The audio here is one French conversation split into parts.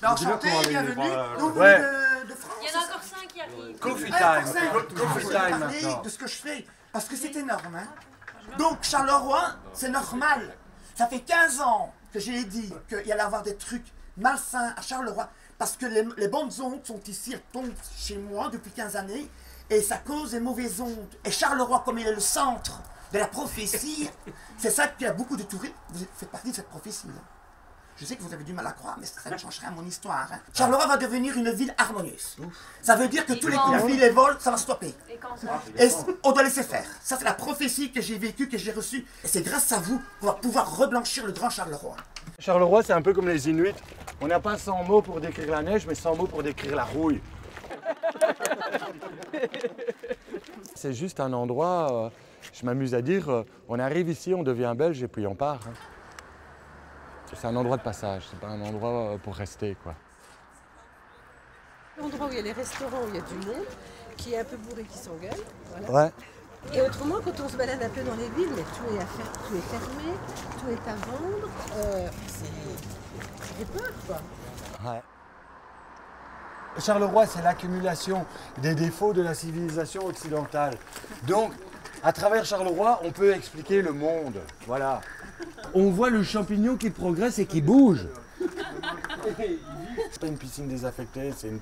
Enchanté, bienvenue. Donc, vous Ouais. venez de France. Il y en a encore 5 qui arrivent. Coffee Ah, time, je coffee vais time parler maintenant. de ce que je fais, parce que c'est énorme. Hein. Donc, Charleroi, c'est normal. Ça fait 15 ans que j'ai dit qu'il y allait avoir des trucs malsains à Charleroi, parce que les bonnes ondes sont ici, elles tombent chez moi depuis 15 années, et ça cause des mauvaises ondes. Et Charleroi, comme il est le centre de la prophétie, c'est ça qu'il y a beaucoup de touristes. Vous faites partie de cette prophétie. Là. Je sais que vous avez du mal à croire, mais ça ne change rien à mon histoire. Hein. Charleroi va devenir une ville harmonieuse. Ça veut dire que tous les conflits, les vols, ça va stopper. Et quand ça? Et on doit laisser faire. Ça, c'est la prophétie que j'ai vécue, que j'ai reçue. Et c'est grâce à vous qu'on va pouvoir reblanchir le grand Charleroi. Charleroi, c'est un peu comme les Inuits. On n'a pas 100 mots pour décrire la neige, mais 100 mots pour décrire la rouille. C'est juste un endroit, je m'amuse à dire, on arrive ici, on devient belge et puis on part. Hein. C'est un endroit de passage, c'est pas un endroit pour rester, quoi. L'endroit où il y a les restaurants, où il y a du monde, qui est un peu bourré, qui s'engueule. Voilà. Ouais. Et autrement, quand on se balade un peu dans les villes, mais tout est fermé, tout est à vendre, ça fait peur, quoi. Ouais. Charleroi, c'est l'accumulation des défauts de la civilisation occidentale. Donc, à travers Charleroi, on peut expliquer le monde. Voilà. On voit le champignon qui progresse et qui bouge. C'est pas une piscine désaffectée, c'est une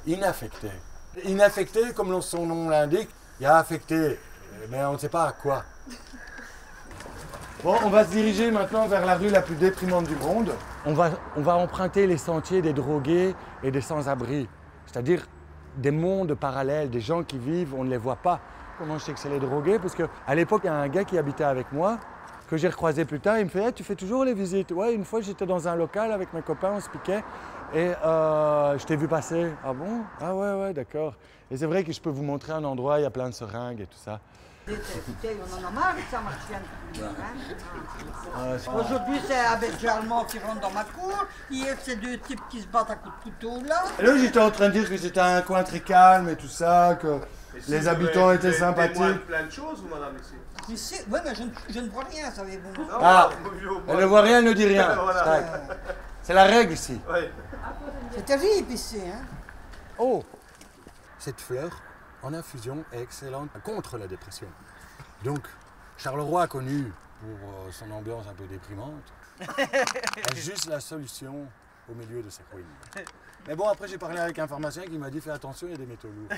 inaffectée. Inaffectée, comme son nom l'indique, il y a affecté, mais on ne sait pas à quoi. Bon, on va se diriger maintenant vers la rue la plus déprimante du monde. On va emprunter les sentiers des drogués et des sans-abri. C'est-à-dire des mondes parallèles, des gens qui vivent, on ne les voit pas. Comment je sais que c'est les drogués? Parce qu'à l'époque, il y a un gars qui habitait avec moi, que j'ai recroisé plus tard, il me fait hey, « tu fais toujours les visites ?» Ouais, une fois j'étais dans un local avec mes copains, on se piquait et je t'ai vu passer. Ah bon? Ah ouais, d'accord. Et c'est vrai que je peux vous montrer un endroit, il y a plein de seringues et tout ça. On en a marre avec ça, Martienne. Aujourd'hui, c'est un Belge allemand qui rentre dans ma cour. Hier, c'est deux types qui se battent à coups de couteau, là. Et là, j'étais en train de dire que c'était un coin très calme et tout ça, que les habitants étaient sympathiques. Plein de choses, vous, madame, ici. Ici, oui, mais je ne vois rien, savez-vous. Ah, elle ne voit rien, elle ne dit rien. Voilà. C'est la règle ici. Ouais. C'est terrible ici, hein. Oh, cette fleur en infusion est excellente contre la dépression. Donc, Charleroi, connu pour son ambiance un peu déprimante, a juste la solution au milieu de ces ruines. Mais bon, après j'ai parlé avec un pharmacien qui m'a dit fais attention, il y a des métaux lourds.